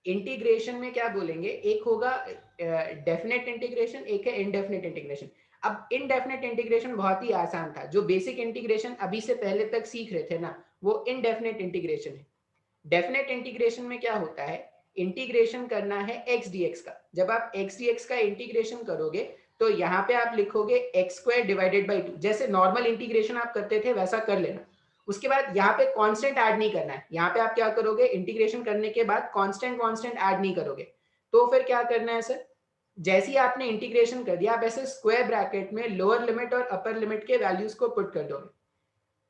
Integration में क्या बोलेंगे, एक होगा डेफिनेट इंटीग्रेशन, एक है इनडेफिनेट इंटीग्रेशन। अब इनडेफिनेट इंटीग्रेशन बहुत ही आसान था, जो बेसिक इंटीग्रेशन अभी से पहले तक सीख रहे थे ना, वो इनडेफिनेट इंटीग्रेशन है। डेफिनेट इंटीग्रेशन में क्या होता है, इंटीग्रेशन करना है x dx का। जब आप x dx का इंटीग्रेशन करोगे तो यहाँ पे आप लिखोगे एक्स स्क्वायर डिवाइडेड बाई 2, जैसे नॉर्मल इंटीग्रेशन आप करते थे वैसा कर लेना। उसके बाद यहाँ पे कांस्टेंट ऐड नहीं करना है, यहाँ पे आप क्या करोगे, इंटीग्रेशन करने के बाद कांस्टेंट ऐड नहीं करोगे। तो फिर क्या करना है सर, जैसे ही आपने इंटीग्रेशन कर दिया, आप ऐसे स्क्वायर ब्रैकेट में लोअर लिमिट और अपर लिमिट के वैल्यूज को पुट कर दोगे।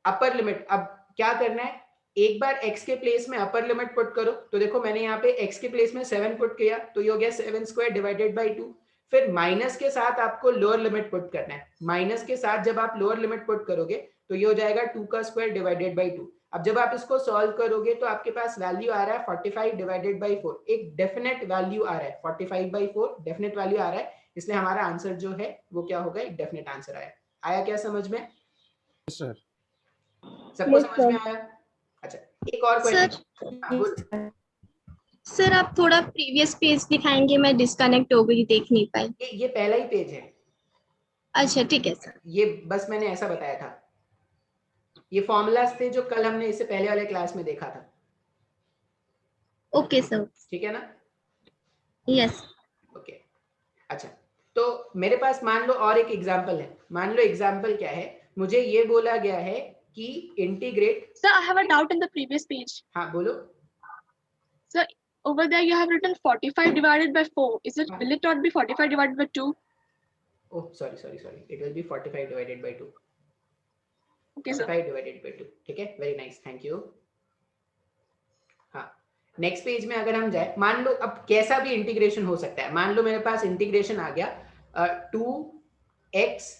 अपर लिमिट, अब क्या करना है, एक बार x के प्लेस में अपर लिमिट पुट करो, तो देखो मैंने यहाँ पे x के प्लेस में 7 पुट किया, तो ये हो गया 7 स्क्वायर डिवाइडेड बाई 2। फिर माइनस के साथ आपको लोअर लिमिट पुट करना है, माइनस के साथ जब आप लोअर लिमिट पुट करोगे तो ये हो जाएगा 2 का स्क्वायर डिवाइडेड बाई 2। अब जब आप इसको सॉल्व करोगे तो आपके पास वैल्यू आ रहा है 45 डिवाइडेड बाई 4, एक डेफिनेट वैल्यू आ रहा है 45 बाई 4, डेफिनेट वैल्यू आ रहा है, इसलिए हमारा आंसर जो है वो क्या होगा, एक डेफिनेट आंसर आया। आया क्या समझ में सर? सबको Yes, समझ में sir. आया? अच्छा, एक और सर क्वेश्चन। सर आप थोड़ा प्रीवियस पेज दिखाएंगे, मैं डिस्कनेक्ट हो गई, देख नहीं पाई। ये पहला ही पेज है। अच्छा ठीक है सर। ये बस मैंने ऐसा बताया था, ये फॉर्मूलाज थे जो कल हमने इससे पहले वाले क्लास में देखा था। Okay sir. ठीक है ना? यस। ओके। अच्छा, तो मेरे पास मान लो और एक एग्जांपल है। मान लो एग्जांपल क्या है, मुझे ये बोला गया है कि integrate. Sir, I have a doubt in the previous page. हाँ बोलो। Sir, over there you have written 45 divided by 4. Will it not be 45 divided by 2? Oh, sorry. It will be 45 divided by 2. Okay, sir. 45 divided by 2. ठीक है, very nice, thank you. हाँ, next page में अगर हम जाए, मान लो अब कैसा भी इंटीग्रेशन हो सकता है। मान लो मेरे पास इंटीग्रेशन आ गया 2x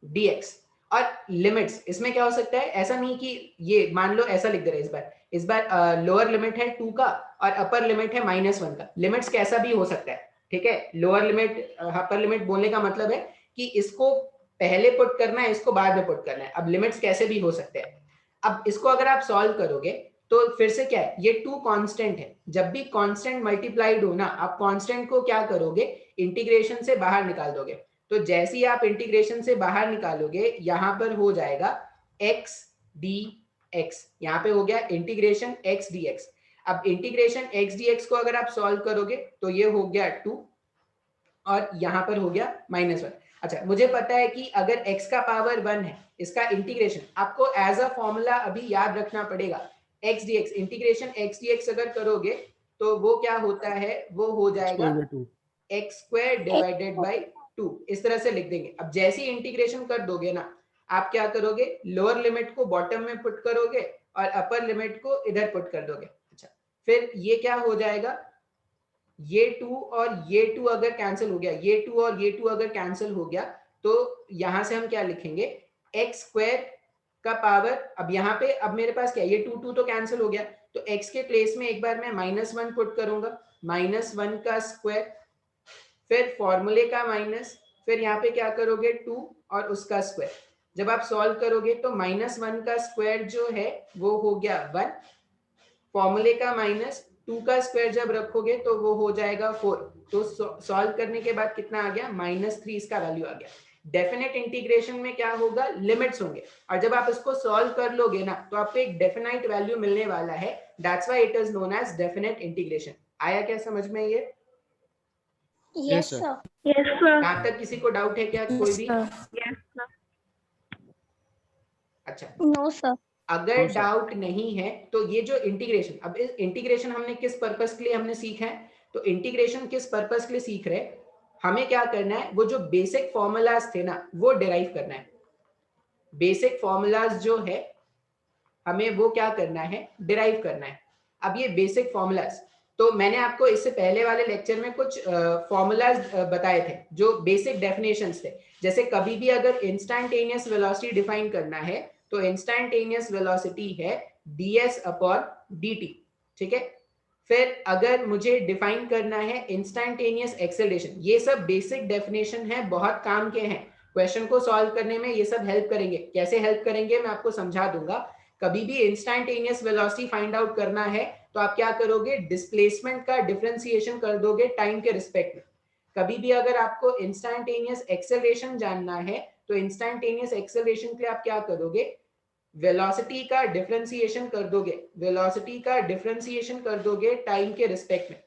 dx और लिमिट्स, इसमें क्या हो सकता है, ऐसा नहीं कि ये मान लो ऐसा लिख दे रहे हैं, इस बार लोअर लिमिट है 2 का और अपर लिमिट है -1 का। लिमिट्स कैसा भी हो सकता है, ठीक है। लोअर लिमिट अपर लिमिट बोलने का मतलब है कि इसको पहले पुट करना है, इसको बाद में पुट करना है। अब लिमिट्स कैसे भी हो सकते हैं। अब इसको अगर आप सॉल्व करोगे तो फिर से क्या है, ये 2 कांस्टेंट है। जब भी कांस्टेंट मल्टीप्लाइड हो ना, आप कांस्टेंट को क्या करोगे, इंटीग्रेशन से बाहर निकाल दोगे। तो जैसे ही आप इंटीग्रेशन से बाहर निकालोगे, यहां पर हो जाएगा x dx, यहाँ पे हो गया इंटीग्रेशन x dx। अब इंटीग्रेशन x dx को अगर आप सॉल्व करोगे तो ये हो गया 2 और यहाँ पर हो गया -1। अच्छा, मुझे पता है कि अगर x का पावर 1 है, इसका इंटीग्रेशन आपको एज अ फॉर्मूला अभी याद रखना पड़ेगा। x dx, integration x dx अगर करोगे तो वो क्या होता है, वो हो जाएगा x स्क्वायर डिवाइडेड बाई 2, इस तरह से लिख देंगे। अब जैसे ही इंटीग्रेशन कर दोगे ना, आप क्या करोगे, लोअर लिमिट को बॉटम में पुट करोगे और अपर लिमिट को इधर पुट कर दोगे। अच्छा, फिर ये क्या हो जाएगा, ये 2 और ये 2 अगर कैंसिल हो गया, ये 2 और ये 2 अगर कैंसिल हो गया, तो यहां से हम क्या लिखेंगे, x स्क्वायर का पावर, अब यहाँ पे अब मेरे पास क्या है, ये 2 तो कैंसिल हो गया, तो x के प्लेस में एक बार मैं -1 पुट करूंगा, -1 का स्क्वायर, फिर फॉर्मूले का माइनस, फिर यहाँ पे क्या करोगे 2 और उसका स्क्वायर। जब आप सॉल्व करोगे तो -1 का स्क्वायर जो है वो हो गया 1, फॉर्मूले का माइनस 2 का स्क्वायर जब रखोगे तो वो हो जाएगा 4। तो सॉल्व करने के बाद कितना आ गया, -3 इसका वैल्यू आ गया। डेफिनेट इंटीग्रेशन में क्या होगा, लिमिट्स होंगे, और जब आप इसको सॉल्व कर लोगे ना तो आपको एक डेफिनाइट वैल्यू मिलने वाला है। That's why it is known as definite integration. आया क्या समझ में ये? Yes, sir. Yes, sir. यहाँ तक किसी को डाउट है क्या, कोई भी? Yes, sir. अच्छा, No, sir. अगर डाउट नहीं है तो ये जो इंटीग्रेशन, अब इस इंटीग्रेशन हमने किस पर्पस के लिए हमने सीखा है, तो इंटीग्रेशन किस पर्पस के लिए सीख रहे हैं, हमें क्या करना है, वो जो बेसिक फॉर्मूलाज थे ना वो डिराइव करना है। बेसिक फॉर्मूलाज जो है हमें वो क्या करना है, डिराइव करना है। अब ये बेसिक फॉर्मूलाज, तो मैंने आपको इससे पहले वाले लेक्चर में कुछ फॉर्मूलाज बताए थे जो बेसिक डेफिनेशंस थे। जैसे कभी भी अगर इंस्टेंटेनियस वेलोसिटी डिफाइन करना है तो इंस्टेंटेनियस वेलोसिटी है ds अपॉन dt, ठीक है। फिर अगर मुझे डिफाइन करना है इंस्टेंटेनियस एक्सेलरेशन, ये सब बेसिक डेफिनेशन है, बहुत काम के हैं, क्वेश्चन को सॉल्व करने में ये सब हेल्प करेंगे। कैसे हेल्प करेंगे मैं आपको समझा दूंगा। कभी भी इंस्टेंटेनियस वेलोसिटी फाइंड आउट करना है तो आप क्या करोगे, डिस्प्लेसमेंट का डिफरेंशिएशन कर दोगे टाइम के रिस्पेक्ट में। कभी भी अगर आपको इंस्टैंटेनियस एक्सेलरेशन जानना है तो इंस्टैंटेनियस एक्सेलरेशन के लिए आप क्या करोगे, वेलोसिटी का डिफरेंशिएशन कर दोगे, वेलोसिटी का डिफरेंशिएशन कर दोगे टाइम के रिस्पेक्ट में,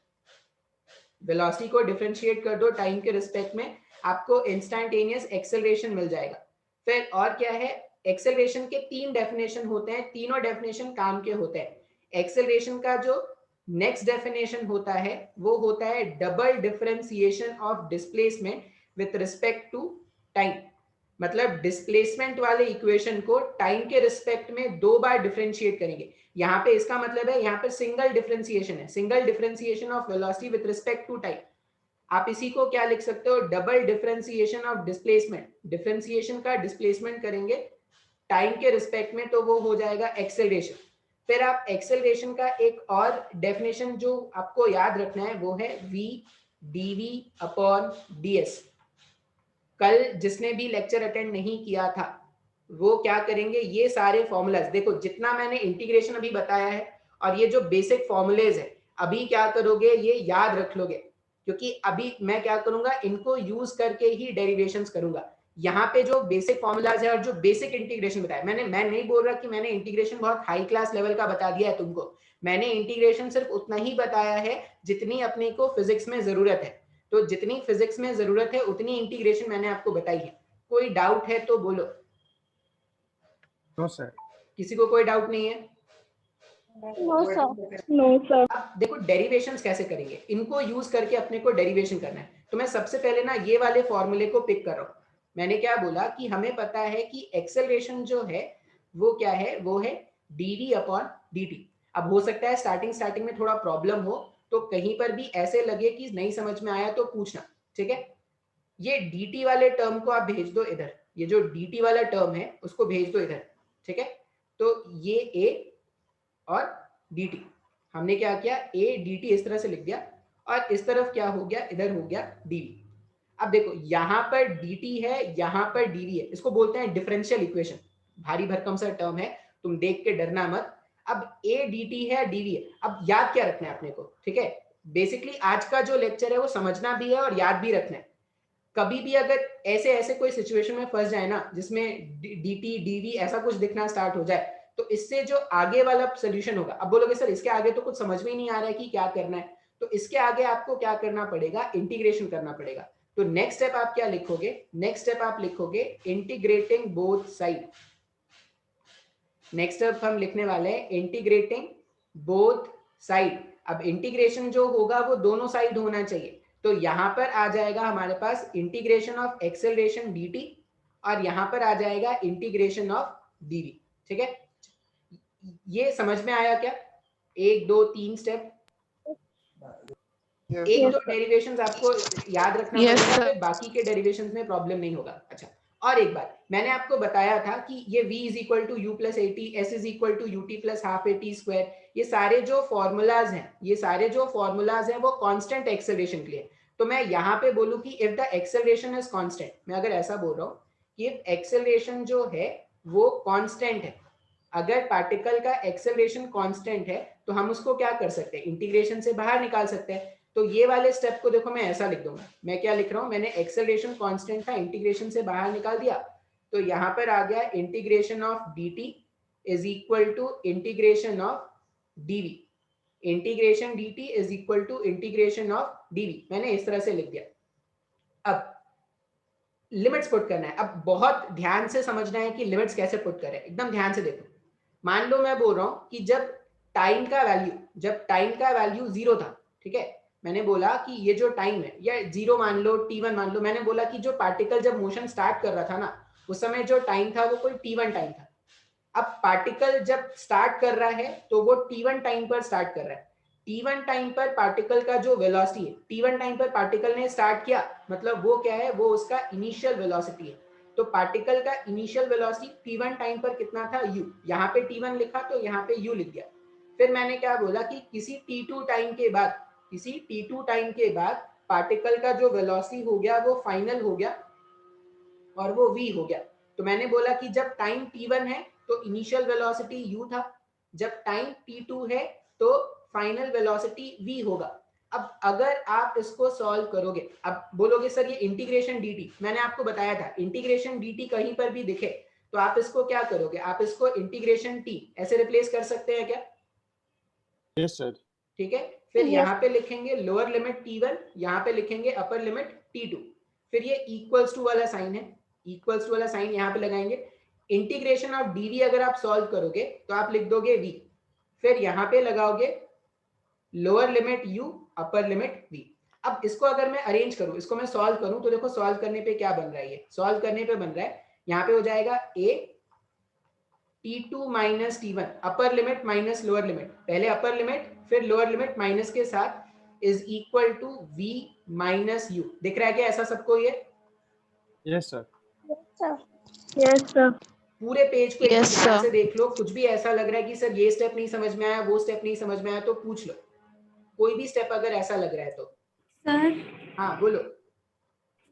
वेलोसिटी को डिफरेंशिएट कर दो टाइम के रिस्पेक्ट में, आपको इंस्टैंटेनियस एक्सेलरेशन मिल जाएगा। फिर और क्या है, एक्सेलरेशन के 3 डेफिनेशन होते हैं, तीनों डेफिनेशन काम के होते हैं। एक्सेलरेशन का जो नेक्स्ट डेफिनेशन होता है वो होता है double differentiation of displacement with respect to time. मतलब डिस्प्लेसमेंट वाले इक्वेशन को टाइम के रिस्पेक्ट में 2 बार डिफरेंशिएट करेंगे। यहाँ पे इसका मतलब है, यहाँ पे सिंगल डिफरेंशिएशन है, single differentiation of velocity with respect to time. आप इसी को क्या लिख सकते हो, double differentiation of displacement. Differentiation का डिस्प्लेसमेंट करेंगे टाइम के रिस्पेक्ट में तो वो हो जाएगा एक्सेलरेशन। फिर आप एक्सेलरेशन का एक और डेफिनेशन जो आपको याद रखना है वो है v dv अपॉन ds। कल जिसने भी लेक्चर अटेंड नहीं किया था वो क्या करेंगे, ये सारे फॉर्मूलाज देखो, जितना मैंने इंटीग्रेशन अभी बताया है और ये जो बेसिक फॉर्मूलेज है अभी क्या करोगे, ये याद रख लोगे, क्योंकि अभी मैं क्या करूंगा, इनको यूज करके ही डेरिवेशंस करूंगा। यहाँ पे जो बेसिक फॉर्मूलाज है और जो बेसिक इंटीग्रेशन बताया मैं नहीं बोल रहा कि मैंने इंटीग्रेशन बहुत हाई क्लास लेवल का बता दिया है तुमको, मैंने इंटीग्रेशन सिर्फ उतना ही बताया है जितनी अपने को फिजिक्स में जरूरत है। तो जितनी फिजिक्स में जरूरत है उतनी इंटीग्रेशन मैंने आपको बताई है। कोई डाउट है तो बोलो। No sir. किसी को कोई डाउट नहीं है? No sir. No sir. अब देखो डेरिवेशंस कैसे करेंगे, इनको यूज करके अपने को डेरिवेशन करना है। तो मैं सबसे पहले ना ये वाले फॉर्मूले को पिक कर रहा हूं। मैंने क्या बोला कि हमें पता है कि एक्सेलरेशन जो है वो क्या है, वो है dv अपॉन dt। अब हो सकता है स्टार्टिंग में थोड़ा प्रॉब्लम हो, तो कहीं पर भी ऐसे लगे कि नहीं समझ में आया तो पूछना, ठीक है। ये dt वाले टर्म को आप भेज दो इधर, ये जो dt वाला टर्म है उसको भेज दो इधर, ठीक है। तो ये a और dt, हमने क्या किया, a dt इस तरह से लिख दिया और इस तरफ क्या हो गया, इधर हो गया dv। अब देखो यहाँ पर dt है, यहाँ पर dv है, इसको बोलते हैं डिफरेंशियल इक्वेशन। भारी भरकम सा टर्म है, तुम देख के डरना मत। अब a dt है, dv है। अब याद क्या रखना है अपने को, ठीक है। बेसिकली आज का जो लेक्चर है वो समझना भी है और याद भी रखना है। कभी भी अगर ऐसे ऐसे कोई सिचुएशन में फंस जाए ना जिसमें dt dv ऐसा कुछ दिखना स्टार्ट हो जाए, तो इससे जो आगे वाला सोल्यूशन होगा, अब बोलोगे सर इसके आगे तो कुछ समझ में ही नहीं आ रहा है कि क्या करना है, तो इसके आगे आपको क्या करना पड़ेगा, इंटीग्रेशन करना पड़ेगा। तो नेक्स्ट स्टेप आप क्या लिखोगे, नेक्स्ट स्टेप आप लिखोगे integrating both side. Next step हम लिखने वाले हैं इंटीग्रेटिंग बोथ साइड। अब इंटीग्रेशन जो होगा वो दोनों साइड होना चाहिए, तो यहां पर आ जाएगा हमारे पास इंटीग्रेशन ऑफ एक्सेलरेशन dt और यहां पर आ जाएगा इंटीग्रेशन ऑफ dv, ठीक है। ये समझ में आया क्या, 1 2 3 स्टेप? एक दो डेरिवेशंस आपको याद रखना पड़ेगा, फिर बाकी के डेरिवेशंस में प्रॉब्लम नहीं होगा। अच्छा, और एक बात मैंने आपको बताया था कि ये v is equal to u plus a t, s is equal to u t plus half a t square, ये सारे जो फॉर्मूलाज हैं, ये सारे जो फॉर्मूलाज हैं वो कांस्टेंट एक्सेलरेशन के लिए। तो मैं यहाँ पे बोलूँ कि if the acceleration is constant, मैं अगर ऐसा बोल रहा हूँ कि इफ एक्सेलरेशन जो है वो कांस्टेंट है, अगर पार्टिकल का एक्सेलरेशन कांस्टेंट है तो हम उसको क्या कर सकते हैं, इंटीग्रेशन से बाहर निकाल सकते हैं। तो ये वाले स्टेप को देखो मैं ऐसा लिख दूंगा, मैं क्या लिख रहा हूं, मैंने एक्सेलरेशन कांस्टेंट था, इंटीग्रेशन से बाहर निकाल दिया, तो यहां पर आ गया integration of dt is equal to integration of dv, integration dt is equal to integration of dv, मैंने इस तरह से लिख दिया। अब लिमिट्स पुट करना है, अब बहुत ध्यान से समझना है कि लिमिट्स कैसे पुट करें, एकदम ध्यान से देखो। मान लो मैं बोल रहा हूं कि जब टाइम का वैल्यू 0 था, ठीक है, मैंने बोला कि ये जो टाइम है या 0 मान लो, t1 मान लो, मैंने बोला कि जो पार्टिकल जब मोशन स्टार्ट कर रहा था ना उस समय जो टाइम था वो कोई t1 टाइम था। अब पार्टिकल जब स्टार्ट कर रहा है तो वो t1 टाइम पर स्टार्ट कर रहा है, t1 टाइम पर पार्टिकल का जो वेलोसिटी है, t1 टाइम पर पार्टिकल ने स्टार्ट किया, मतलब वो क्या है, वो उसका इनिशियल वेलोसिटी है। तो पार्टिकल का इनिशियल वेलोसिटी t1 टाइम पर कितना था, u, यहाँ पे t1 लिखा तो यहाँ पे u लिख दिया। फिर मैंने क्या बोला कि किसी t2 टाइम के बाद पार्टिकल का जो वेलोसिटी हो गया वो फाइनल हो गया और वो v हो गया। तो मैंने बोला कि जब टाइम t1 है तो इनिशियल वेलोसिटी u था, जब टाइम t2 है तो फाइनल वेलोसिटी v होगा। अब अगर आप इसको सॉल्व करोगे, अब बोलोगे सर ये इंटीग्रेशन dt, मैंने आपको बताया था इंटीग्रेशन dt कहीं पर भी दिखे तो आप इसको क्या करोगे, आप इसको इंटीग्रेशन t ऐसे रिप्लेस कर सकते हैं क्या? Yes sir. ठीक है, फिर Yes. यहाँ पे लिखेंगे लोअर लिमिट t1, यहाँ पे लिखेंगे अपर लिमिट t2, फिर ये इक्वल्स टू वाला साइन है, इक्वल्स टू वाला साइन यहाँ पे लगाएंगे। इंटीग्रेशन ऑफ dv अगर आप सॉल्व करोगे तो आप लिख दोगे v, फिर यहाँ पे लगाओगे lower limit u upper limit v। अब इसको अगर मैं अरेंज करूं, इसको मैं सॉल्व करूं तो देखो सॉल्व करने पे क्या बन रहा है, ये सॉल्व करने पे बन रहा है यहाँ पे हो जाएगा a t2 minus t1 upper limit minus lower limit, पहले अपर लिमिट फिर लोअर लिमिट माइनस के साथ is equal to v minus u। दिख रहा है क्या ऐसा सबको? ये यस सर। Yes, sir. पूरे पेज को एक बार Yes, ध्यान sir. से देख लो, कुछ भी ऐसा लग रहा है कि सर ये स्टेप नहीं समझ में आया, वो स्टेप नहीं समझ में आया तो पूछ लो, कोई भी स्टेप अगर ऐसा लग रहा है तो। सर हाँ बोलो।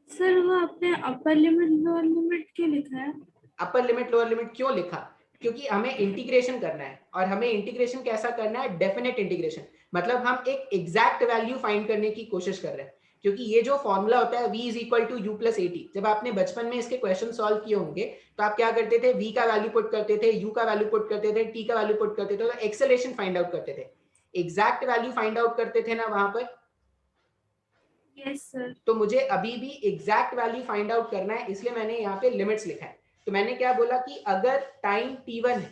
सर वो आपने अपर लिमिट लोअर लिमिट क्यों लिखा है? अपर लिमिट लोअर लिमिट क्यों लिखा? क्योंकि हमें इंटीग्रेशन करना है, और हमें इंटीग्रेशन कैसा करना है, डेफिनेट इंटीग्रेशन, मतलब हम एक एग्जैक्ट वैल्यू फाइंड करने की कोशिश कर रहे हैं। क्योंकि ये जो फॉर्मूला होता है v is equal to u plus a t, जब आपने बचपन में इसके क्वेश्चन सॉल्व किए होंगे तो आप क्या करते थे, v का वैल्यू पुट करते थे, u का वैल्यू पुट करते थे, t का वैल्यू पुट करते थे, तो एक्सेलरेशन फाइंड आउट करते थे, एग्जैक्ट वैल्यू फाइंड आउट करते थे ना वहां पर। Yes sir. तो मुझे अभी भी एग्जैक्ट वैल्यू फाइंड आउट करना है, इसलिए मैंने यहाँ पे लिमिट्स लिखा है। तो मैंने क्या बोला कि अगर टाइम t1 है,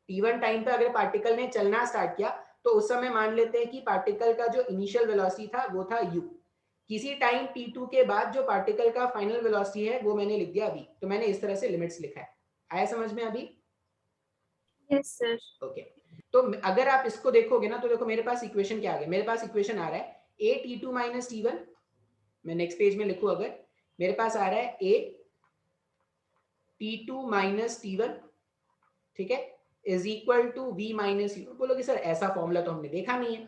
t1 टाइम पे अगर पार्टिकल ने चलना स्टार्ट किया तो उस समय मान लेते हैं कि पार्टिकल का जो इनिशियल वेलोसिटी था वो था u। किसी टाइम t2 के बाद जो पार्टिकल का फाइनल वेलोसिटी है वो मैंने लिख दिया v। तो मैंने इस तरह से लिमिट्स लिखा है। आया समझ में अभी? Yes sir. ओके, तो अगर आप इसको देखोगे ना तो देखो मेरे पास इक्वेशन क्या आ गया, मेरे पास इक्वेशन आ रहा है a t2 माइनस t1, मैं नेक्स्ट पेज में लिखूं, अगर मेरे पास आ रहा है a t2 माइनस t1, ठीक है, is equal to v minus u। बोलोगे सर ऐसा फॉर्मूला तो हमने देखा नहीं है।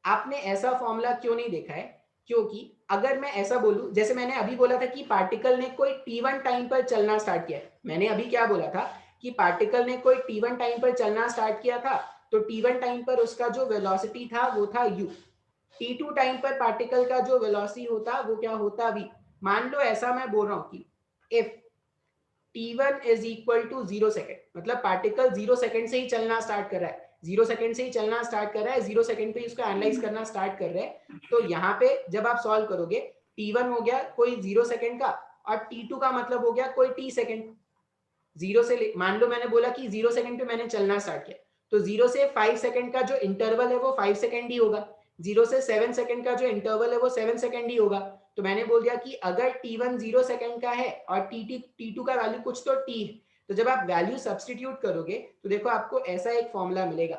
आपने ऐसा फॉर्मूला क्यों नहीं देखा है? क्योंकि अगर मैं ऐसा बोलूं, जैसे मैंने अभी बोला था कि पार्टिकल ने कोई t1 टाइम पर चलना स्टार्ट किया है, मैंने अभी क्या बोला था कि पार्टिकल ने कोई t1 टाइम पर चलना स्टार्ट किया था, तो t1 टाइम पर उसका जो वेलोसिटी था वो था u। t2 टाइम पर पार्टिकल का जो वेलोसिटी होता वो क्या होता v। मान लो ऐसा मैं बोल रहा हूं कि if t1 is equal to 0 second, मतलब पार्टिकल 0 सेकेंड से ही चलना स्टार्ट कर रहा है, 0 सेकेंड से ही चलना स्टार्ट कर रहा है, 0 सेकेंड पे इसको एनालाइज करना स्टार्ट कर रहे हैं। तो यहाँ पे जब आप सॉल्व करोगे t1 हो गया कोई 0 सेकेंड का, और t2 का मतलब हो गया कोई t सेकेंड। 0 से मान लो मैंने बोला कि 0 सेकेंड पे मैंने चलना स्टार्ट किया, तो 0 से 5 सेकेंड का जो इंटरवल है वो 5 सेकेंड ही होगा, 0 से 7 सेकेंड का जो इंटरवल है वो 7 सेकेंड ही होगा। तो मैंने बोल दिया कि अगर t1 0 सेकेंड का है और t2 का वैल्यू कुछ तो t है, तो जब आप वैल्यू सब्स्टिट्यूट करोगे तो देखो आपको ऐसा एक फॉर्मूला मिलेगा,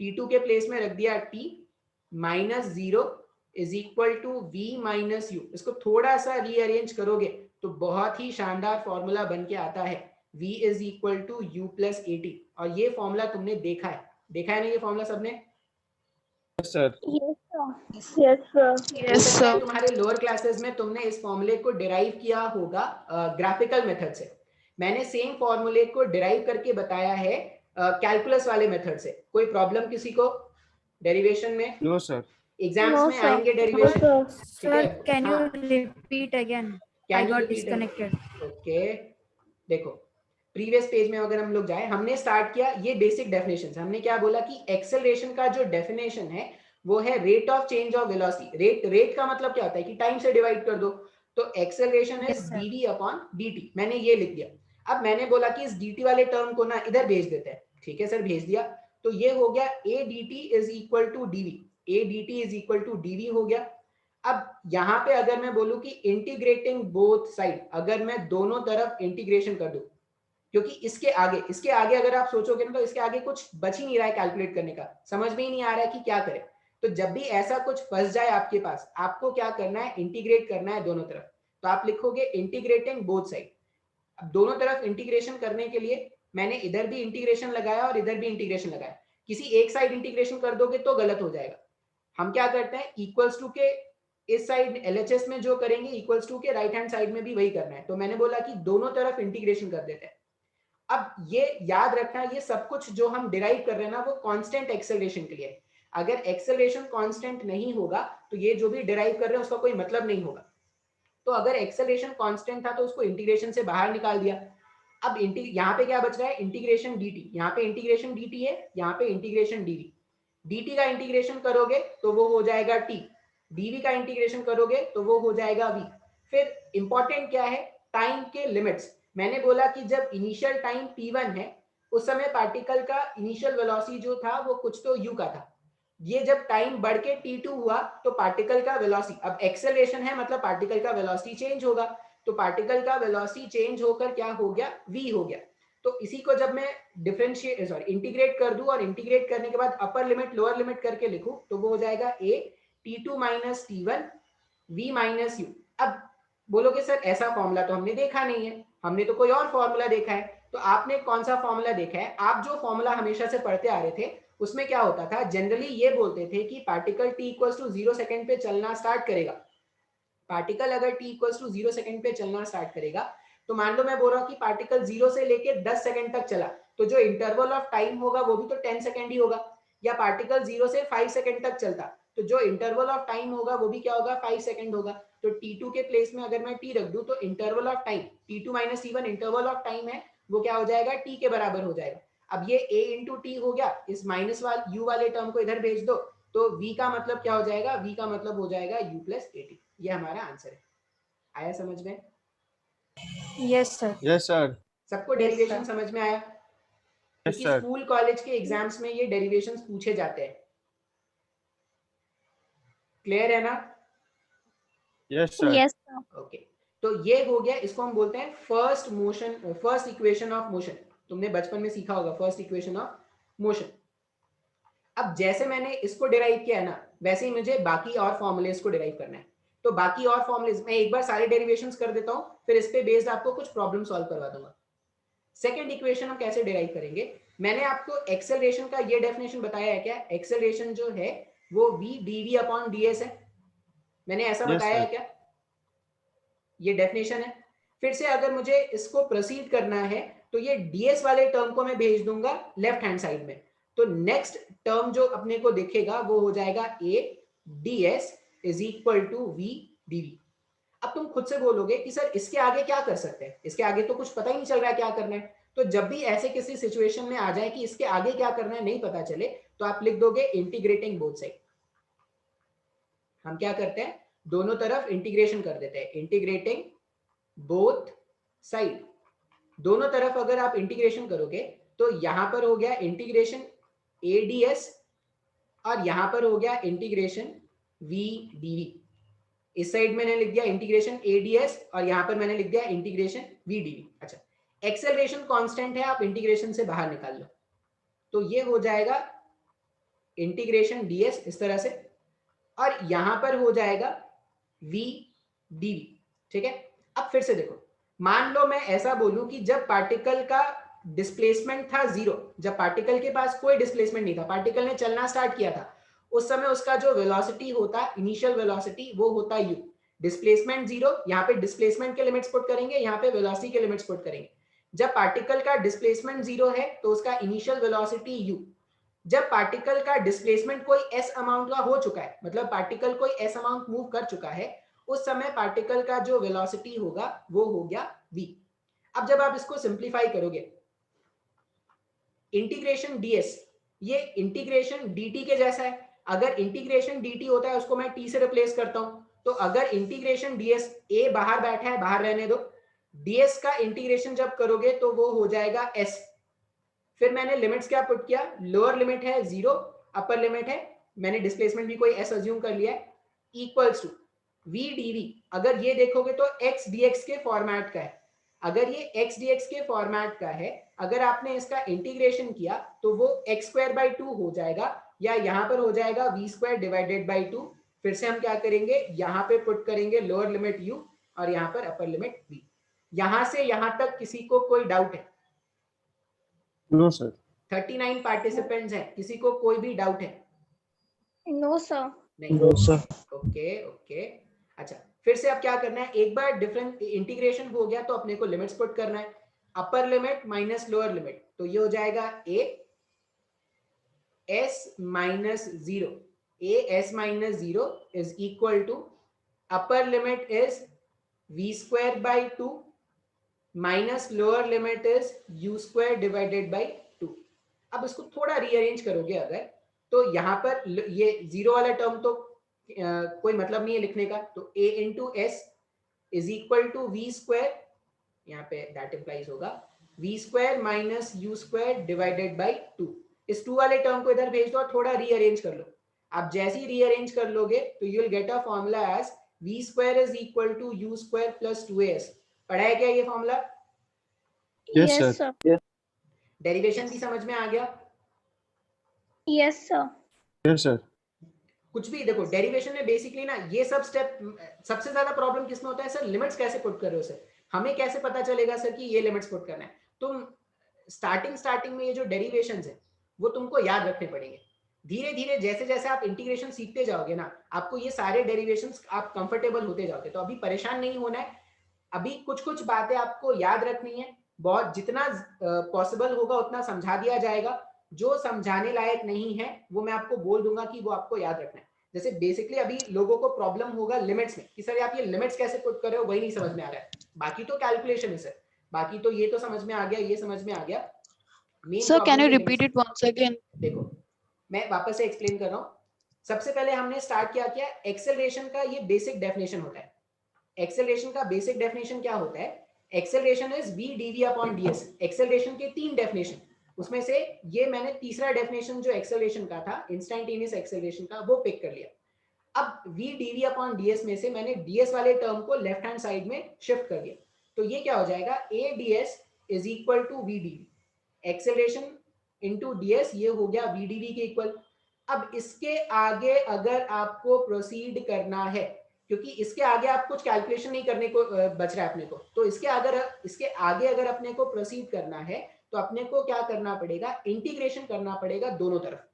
t2 के प्लेस में रख दिया t minus 0 is equal to v minus u। इसको थोड़ा सा रीअरेंज करोगे तो बहुत ही शानदार फॉर्मूला बन के आता है, v is equal to u plus at. और ये फॉर्मूला तुमने देखा है ना ये फॉर्मूला सबने? Yes sir. Yes, sir. हो Yes, सकता है sir. तुम्हारे लोअर क्लासेस में तुमने इस फॉर्मूले को डिराइव किया होगा ग्राफिकल मेथड से। मैंने सेम फॉर्मूले को डिराइव करके बताया है कैलकुलस वाले मेथड से। कोई प्रॉब्लम किसी को डेरिवेशन में? No sir. एग्जाम्स No, में sir. आएंगे No, डेरिवेशन, sir. ठीक है? Sir, can you हाँ, repeat again? I can you got repeat it? disconnected. Okay, देखो प्रीवियस पेज में अगर हम लोग जाए, हमने स्टार्ट किया ये बेसिक डेफिनेशन। हमने क्या बोला कि एक्सेलरेशन का जो डेफिनेशन है वो है rate of change of velocity. Rate का मतलब क्या होता है कि टाइम से डिवाइड कर दो, तो acceleration is Yes, sir. dd upon dt। मैंने ये लिख दिया। अब मैंने बोला कि इस dt वाले टर्म को ना इधर भेज देते हैं, ठीक है सर, भेज दिया। तो ये हो गया a dt is equal to dv, a dt is equal to dv हो गया। अब यहाँ पे अगर मैं बोलूं कि इंटीग्रेटिंग बोथ साइड, अगर मैं दोनों तरफ इंटीग्रेशन कर दूं, क्योंकि इसके आगे अगर आप सोचोगे ना तो इसके आगे कुछ बच ही नहीं रहा है कैलकुलेट करने का, समझ में ही नहीं आ रहा है कि क्या करें। तो जब भी ऐसा कुछ फंस जाए आपके पास, आपको क्या करना है, इंटीग्रेट करना है दोनों तरफ। तो आप लिखोगे इंटीग्रेटिंग बोथ साइड। अब दोनों तरफ इंटीग्रेशन करने के लिए मैंने इधर भी इंटीग्रेशन लगाया और इधर भी इंटीग्रेशन लगाया। किसी एक साइड इंटीग्रेशन कर दोगे तो गलत हो जाएगा। हम क्या करते हैं, इक्वल्स टू के इस साइड LHS में जो करेंगे इक्वल्स टू के राइट हैंड साइड में भी वही करना है। तो मैंने बोला कि दोनों तरफ इंटीग्रेशन कर देते हैं। अब ये याद रखना, ये सब कुछ जो हम डिराइव कर रहे हैं ना वो कांस्टेंट एक्सेलरेशन के लिए है। अगर एक्सेलरेशन कांस्टेंट नहीं होगा तो ये जो भी डिराइव कर रहे हैं उसका कोई मतलब नहीं होगा। तो अगर एक्सेलरेशन कांस्टेंट था तो उसको इंटीग्रेशन से बाहर निकाल दिया। अब यहाँ पे क्या बच रहा है, इंटीग्रेशन dt, यहाँ पे इंटीग्रेशन dt है, यहाँ पे इंटीग्रेशन dv। dt का इंटीग्रेशन करोगे तो वो हो जाएगा t, dv का इंटीग्रेशन करोगे तो वो हो जाएगा v। फिर इंपॉर्टेंट क्या है, टाइम के लिमिट्स। मैंने बोला कि जब इनिशियल टाइम t1 है उस समय पार्टिकल का इनिशियल वेलोसिटी जो था वो कुछ तो u का था। ये जब टाइम बढ़ के t2 हुआ तो पार्टिकल का वेलोसिटी, अब एक्सेलरेशन है मतलब पार्टिकल का वेलोसिटी चेंज होगा, तो पार्टिकल का वेलोसिटी चेंज होकर क्या हो गया, v हो गया। तो इसी को जब मैं डिफरेंशिएट इंटीग्रेट कर दूं और इंटीग्रेट करने के बाद अपर लिमिट लोअर लिमिट करके लिखूं तो वो हो जाएगा a t2 minus t1 v minus u। अब बोलोगे सर ऐसा फॉर्मूला तो हमने देखा नहीं है, हमने तो कोई और फॉर्मूला देखा है। तो आपने कौन सा फॉर्मूला देखा है, आप जो फॉर्मूला हमेशा से पढ़ते आ रहे थे उसमें क्या होता था, जनरली ये बोलते थे कि particle t equals to 0 second पे चलना स्टार्ट करेगा। पार्टिकल अगर t इक्वल्स टू 0 सेकंड पे चलना स्टार्ट करेगा तो मान लो मैं बोल रहा हूं कि पार्टिकल 0 से लेके 10 सेकंड तक चला तो जो इंटरवल ऑफ टाइम होगा वो भी तो 10 सेकंड ही होगा। या पार्टिकल 0 से 5 सेकंड तक चलता तो जो इंटरवल ऑफ टाइम होगा वो भी क्या होगा, 5 सेकंड होगा। तो t2 के प्लेस में अगर मैं t रख दूं तो interval of time t2 minus t1 interval of time है वो क्या हो जाएगा, t के बराबर हो जाएगा। अब ये a इंटू टी हो गया, इस माइनस u वाले टर्म को इधर भेज दो तो v का मतलब क्या हो जाएगा, v का मतलब हो जाएगा u प्लस at। ये हमारा आंसर है। आया समझ में? Yes, sir. Yes, sir. सबको Yes, डेरिवेशन sir. समझ में आया? Yes, क्योंकि sir. स्कूल कॉलेज के एग्जाम्स में ये डेरिवेशंस पूछे जाते हैं। क्लियर है ना? Yes, sir. Yes, sir. Okay तो ये हो गया, इसको हम बोलते हैं first motion, first equation of motion. तुमने बचपन में सीखा होगा फर्स्ट इक्वेशन ऑफ मोशन। अब जैसे मैंने इसको डिराइव किया है ना वैसे ही मुझे बाकी और फॉर्मूलेस को डिराइव करना है। तो बाकी और फॉर्मूलेस मैं एक बार सारे डेरिवेशंस कर देता हूं, फिर इस पे बेस्ड आपको कुछ प्रॉब्लम सॉल्व करवा दूंगा। सेकंड इक्वेशन हम कैसे डिराइव करेंगे, मैंने आपको एक्सेलरेशन का ये डेफिनेशन बताया है क्या, एक्सेलरेशन जो है वो v dv अपॉन ds है, मैंने ऐसा Yes, बताया है sir. क्या, ये डेफिनेशन है। फिर से अगर मुझे इसको प्रोसीड करना है तो ये ds वाले टर्म को मैं भेज दूंगा लेफ्ट हैंड साइड में, तो नेक्स्ट टर्म जो अपने को दिखेगा वो हो जाएगा a ds is equal to v dv। अब तुम खुद से बोलोगे कि सर इसके आगे क्या कर सकते हैं, इसके आगे तो कुछ पता ही नहीं चल रहा है क्या करना है। तो जब भी ऐसे किसी सिचुएशन में आ जाए कि इसके आगे क्या करना है नहीं पता चले तो आप लिख दोगे इंटीग्रेटिंग बोथ साइड। हम क्या करते हैं, दोनों तरफ इंटीग्रेशन कर देते हैं, इंटीग्रेटिंग बोथ साइड। दोनों तरफ अगर आप इंटीग्रेशन करोगे तो यहां पर हो गया इंटीग्रेशन ADS और यहां पर हो गया इंटीग्रेशन VDV। इस साइड मैंने लिख दिया इंटीग्रेशन ADS और यहां पर मैंने लिख दिया इंटीग्रेशन VDV। अच्छा, एक्सेलरेशन कांस्टेंट है, आप इंटीग्रेशन से बाहर निकाल लो तो ये हो जाएगा इंटीग्रेशन DS इस तरह से, और यहां पर हो जाएगा VDV। ठीक है, अब फिर से देखो, मान लो मैं ऐसा बोलूं कि जब पार्टिकल का डिस्प्लेसमेंट था 0, जब पार्टिकल के पास कोई डिस्प्लेसमेंट नहीं था, पार्टिकल ने चलना स्टार्ट किया था, उस समय उसका जो वेलोसिटी होता, इनिशियल वेलोसिटी, वो होता u। डिस्प्लेसमेंट 0, यहाँ पे डिस्प्लेसमेंट के लिमिट्स पुट करेंगे, यहाँ पे वेलोसिटी के लिमिट्स पुट करेंगे। जब पार्टिकल का डिस्प्लेसमेंट 0 है तो उसका इनिशियल वेलोसिटी u। जब पार्टिकल का डिस्प्लेसमेंट कोई s अमाउंट का हो चुका है, मतलब पार्टिकल कोई s अमाउंट मूव कर चुका है, उस समय पार्टिकल का जो वेलोसिटी होगा वो हो गया v। अब जब आप इसको सिंप्लीफाई करोगे, इंटीग्रेशन ds ये इंटीग्रेशन dt के जैसा है। अगर इंटीग्रेशन dt होता है उसको मैं t से रिप्लेस करता हूं, तो अगर इंटीग्रेशन ds, a बाहर बैठा है बाहर रहने दो, ds का इंटीग्रेशन जब करोगे तो वो हो जाएगा s। फिर मैंने लिमिट्स क्या पुट किया, लोअर लिमिट है 0, अपर लिमिट है, मैंने डिस्प्लेसमेंट भी कोई s अज्यूम कर लिया है, इक्वल्स टू v dv। अगर ये देखोगे तो x dx के फॉर्मेट का है, अगर ये x dx के फॉर्मेट का है, अगर आपने इसका इंटीग्रेशन किया तो वो x स्क्वायर बाई 2 हो जाएगा, या यहाँ पर हो जाएगा v स्क्वायर डिवाइडेड बाई 2। फिर से हम क्या करेंगे, यहाँ पे पुट करेंगे लोअर लिमिट u और यहाँ पर अपर लिमिट v। यहाँ से यहाँ तक किसी को कोई डाउट है? No, sir. 39 पार्टिसिपेंट्स हैं, किसी को कोई भी डाउट है? No, sir. नहीं? No, sir. Okay okay. अच्छा, फिर से अब क्या करना है, एक बार डिफरेंट इंटीग्रेशन हो गया तो अपने को लिमिट्स पुट करना है, अपर लिमिट माइनस लोअर लिमिट, तो ये हो जाएगा a s minus 0, a s minus 0 is equal to upper limit is v square by 2 minus lower limit is u square divided by 2. अब इसको थोड़ा रीअरेंज करोगे अगर, तो यहाँ पर ये जीरो वाला टर्म तो कोई मतलब नहीं है लिखने का, तो a into s is equal to v square, यहाँ पे दैट इंप्लाइज होगा v square minus u square divided by 2. इस 2 वाले टर्म को इधर भेज दो और थोड़ा रीअरेंज कर लो. आप जैसे ही रीअरेंज कर लोगे तो you will get a formula as v square is equal to u square plus 2as. पढ़ा है क्या ये formula? Yes, Yes, sir. sir. Derivation भी समझ में आ गया? Yes, sir. Yes, sir. कुछ भी देखो डेरिवेशन में बेसिकली ना ये सब स्टेप, सबसे ज्यादा प्रॉब्लम किसमें होता है सर? लिमिट्स कैसे पुट कर रहे हो सर? हमें कैसे पता चलेगा सर कि ये लिमिट्स पुट करना है? तुम स्टार्टिंग में ये जो डेरिवेशंस है वो तुमको याद रखने पड़ेंगे. धीरे धीरे जैसे जैसे आप इंटीग्रेशन सीखते जाओगे ना, आपको ये सारे डेरिवेशंस आप कंफर्टेबल होते जाओगे. तो अभी परेशान नहीं होना है. अभी कुछ कुछ बातें आपको याद रखनी है. बहुत जितना पॉसिबल होगा उतना समझा दिया जाएगा. जो समझाने लायक नहीं है वो मैं आपको बोल दूंगा कि वो आपको याद रखना है. जैसे बेसिकली अभी लोगों को प्रॉब्लम होगा लिमिट्स में कि सर आप ये लिमिट्स कैसे पुट कर रहे हो, वही नहीं समझ में आ रहा है. बाकी तो कैलकुलेशन है सर, बाकी तो ये तो समझ में आ गया, ये समझ में आ गया. Sir, can you repeat it once again? देखो मैं वापस से एक्सप्लेन कर रहा हूँ. सबसे पहले हमने स्टार्ट किया एक्सेलरेशन का ये बेसिक डेफिनेशन होता है. एक्सेलरेशन का बेसिक डेफिनेशन क्या होता है? Acceleration is v dv upon ds. Acceleration के 3 डेफिनेशन, उसमें से ये मैंने तीसरा डेफिनेशन जो एक्सेलरेशन का था, इंस्टेंटेनियस एक्सेलरेशन का, वो पिक कर लिया. अब v dv अपॉन ds में से मैंने ds वाले टर्म को लेफ्ट हैंड साइड में शिफ्ट कर दिया. तो ये क्या हो जाएगा? a ds is equal to v dv. Acceleration into ds ये हो गया v dv के इक्वल. अब इसके आगे अगर आपको प्रोसीड करना है, क्योंकि इसके आगे आप कुछ कैलकुलेशन नहीं करने को बच रहा है अपने को, तो इसके आगे अगर अपने को प्रोसीड करना है तो अपने को क्या करना पड़ेगा? इंटीग्रेशन करना पड़ेगा दोनों तरफ.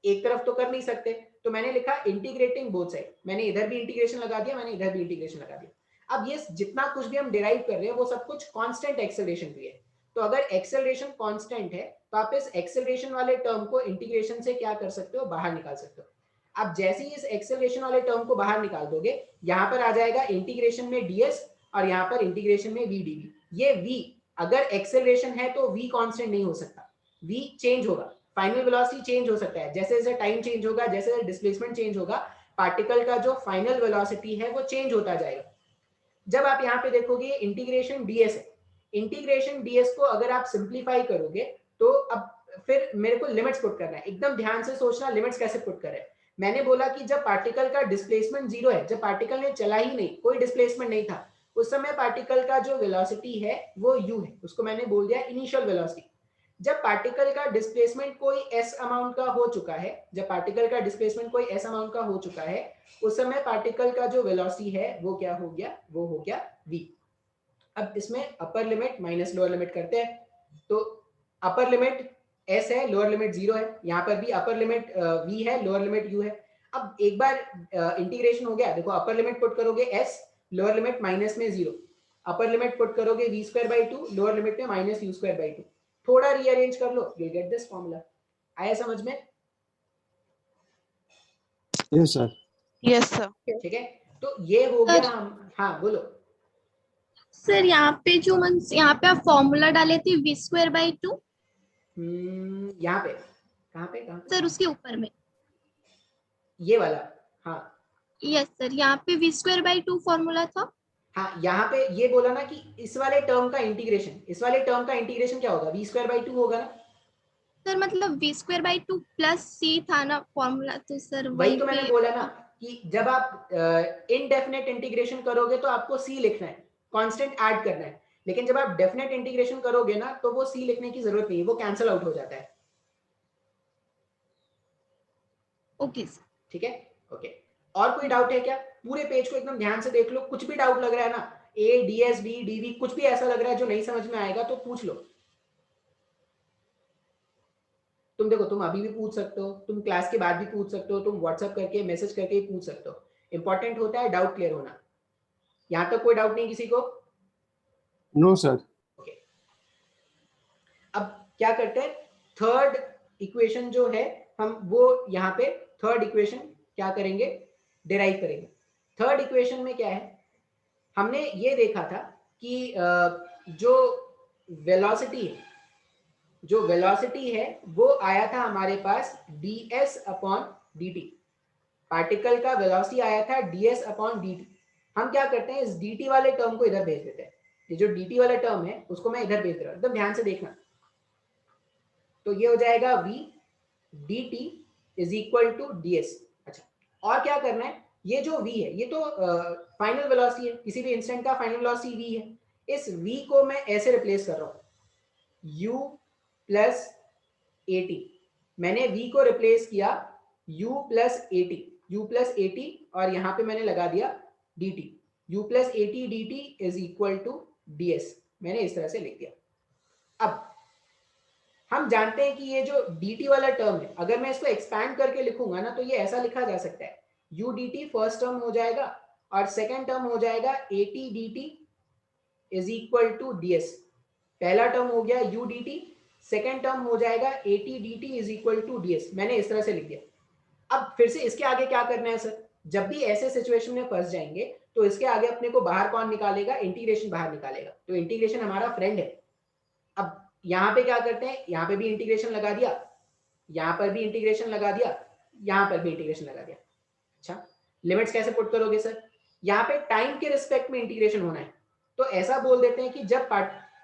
एक तरफ तो कर नहीं सकते, तो मैंने लिखा इंटीग्रेटिंग बोथ साइड. मैंने इधर भी इंटीग्रेशन लगा दिया, मैंने इधर भी इंटीग्रेशन लगा दिया. अब ये जितना कुछ भी हम डिराइव कर रहे हैं वो सब कुछ कांस्टेंट एक्सेलरेशन भी है. तो अगर एक्सेलरेशन कांस्टेंट है तो आप इस एक्सेलरेशन वाले टर्म को इंटीग्रेशन से क्या कर सकते हो? बाहर निकाल सकते हो. अब जैसे ही इस एक्सेलरेशन वाले टर्म को बाहर निकाल दोगे, यहाँ पर आ जाएगा इंटीग्रेशन में ds और यहाँ पर इंटीग्रेशन में v dv. ये v अगर एक्सेलरेशन है तो v कांस्टेंट नहीं हो सकता, v चेंज होगा. फाइनल वेलोसिटी चेंज हो सकता है, जैसे जैसे टाइम चेंज होगा, जैसे जैसे डिस्प्लेसमेंट चेंज होगा, पार्टिकल का जो फाइनल वेलोसिटी है वो चेंज होता जाएगा. जब आप यहाँ पे देखोगे इंटीग्रेशन ds है, इंटीग्रेशन ds को अगर आप सिंप्लीफाई करोगे तो अब फिर मेरे को लिमिट्स पुट करना है. एकदम ध्यान से सोचना लिमिट्स कैसे पुट करें. मैंने बोला कि जब पार्टिकल का डिस्प्लेसमेंट 0 है, जब पार्टिकल ने चला ही नहीं, कोई डिस्प्लेसमेंट नहीं था, उस समय पार्टिकल का जो वेलोसिटी है वो u है, उसको मैंने बोल दिया इनिशियल वेलोसिटी. जब पार्टिकल का डिस्प्लेसमेंट कोई s अमाउंट का हो चुका है, जब पार्टिकल का डिस्प्लेसमेंट कोई s अमाउंट का हो चुका है, उस समय पार्टिकल का जो वेलोसिटी है वो क्या हो गया? वो हो गया v. अब इसमें अपर लिमिट माइनस लोअर लिमिट करते हैं. तो अपर लिमिट s है, लोअर लिमिट 0 है. यहाँ पर भी अपर लिमिट v है, लोअर लिमिट u है. अब एक बार इंटीग्रेशन हो गया, देखो अपर लिमिट पुट करोगे s, लोअर लिमिट माइनस में 0, अपर लिमिट पुट करोगे v square by 2, lower limit में माइनस u स्क्वायर बाई 2. थोड़ा रीअरेंज कर लो, यू गेट दिस फॉर्मूला. आया समझ में? Yes, sir. Yes, sir. ठीक है, तो ये हो गया. हम हाँ बोलो. सर यहाँ पे जो यहाँ पे आप फॉर्मूला डाले थे v स्क्वायर बाई 2, यहाँ पे कहाँ पे सर उसके ऊपर में. ये वाला. हाँ यस सर, यहाँ पे v स्क्वायर बाई 2 फॉर्मूला था. हाँ, यहाँ पे ये बोला ना कि इस वाले टर्म का इंटीग्रेशन, इस वाले टर्म का इंटीग्रेशन क्या होगा? v स्क्वायर बाई 2 होगा ना सर. मतलब v square by 2 plus c था ना फॉर्मूला, तो सर वही तो मैंने बोला ना कि जब आप इनडेफिनेट इंटीग्रेशन करोगे तो आपको c लिखना है, कांस्टेंट ऐड करना है. लेकिन जब आप डेफिनेट इंटीग्रेशन करोगे ना तो वो c लिखने की जरूरत नहीं है, वो कैंसिल आउट हो जाता है. Okay sir. ठीक है, ओके. और कोई डाउट है क्या? पूरे पेज को एकदम ध्यान से देख लो. कुछ भी डाउट लग रहा है ना, a ds b dv, कुछ भी ऐसा लग रहा है जो नहीं समझ में आएगा तो पूछ लो. तुम देखो, तुम अभी भी पूछ सकते हो, तुम क्लास के बाद भी पूछ सकते हो, तुम व्हाट्सएप करके मैसेज करके पूछ सकते हो. इंपॉर्टेंट होता है डाउट क्लियर होना. यहाँ तक कोई डाउट नहीं किसी को? No, sir. ओके. अब क्या करते हैं, थर्ड इक्वेशन जो है हम वो यहाँ पे थर्ड इक्वेशन क्या करेंगे, डिराइव करेंगे। थर्ड इक्वेशन में क्या है, हमने ये देखा था कि जो वेलोसिटी है वो आया था हमारे पास ds अपॉन dt। पार्टिकल का वेलोसिटी आया था ds अपॉन dt। हम क्या करते हैं, इस dt वाले टर्म को इधर भेज देते हैं। ये जो dt वाला टर्म है उसको मैं इधर भेज रहा हूँ, एकदम ध्यान से देखना। तो ये हो जाएगा v dt is equal to ds। अच्छा, और क्या करना है, ये जो v है ये तो फाइनल वेलोसिटी है, किसी भी इंस्टेंट का फाइनल वेलोसिटी v है। इस v को मैं ऐसे रिप्लेस कर रहा हूँ u प्लस at। मैंने v को रिप्लेस किया u प्लस at और यहाँ पे मैंने लगा दिया dt। u plus at dt is equal to ds, मैंने इस तरह से लिख दिया। अब हम जानते हैं कि ये जो dt वाला टर्म है, अगर मैं इसको एक्सपैंड करके लिखूंगा ना तो ये ऐसा लिखा जा सकता है, u dt फर्स्ट टर्म हो जाएगा और सेकंड टर्म हो जाएगा at dt is equal to ds। पहला टर्म हो गया u dt, सेकंड टर्म हो जाएगा at dt is equal to ds। मैंने इस तरह से लिख दिया। अब फिर से इसके आगे क्या करना है सर, जब भी ऐसे सिचुएशन में फंस जाएंगे तो इसके आगे अपने को बाहर कौन निकालेगा, इंटीग्रेशन बाहर निकालेगा। तो इंटीग्रेशन हमारा फ्रेंड है। अब यहाँ पे क्या करते हैं, यहाँ पे भी इंटीग्रेशन लगा दिया, यहाँ पर भी इंटीग्रेशन लगा दिया, यहाँ पर भी इंटीग्रेशन लगा दिया। अच्छा, लिमिट्स कैसे पुट करोगे सर, यहाँ पे टाइम के रिस्पेक्ट में इंटीग्रेशन होना है, तो ऐसा बोल देते हैं कि जब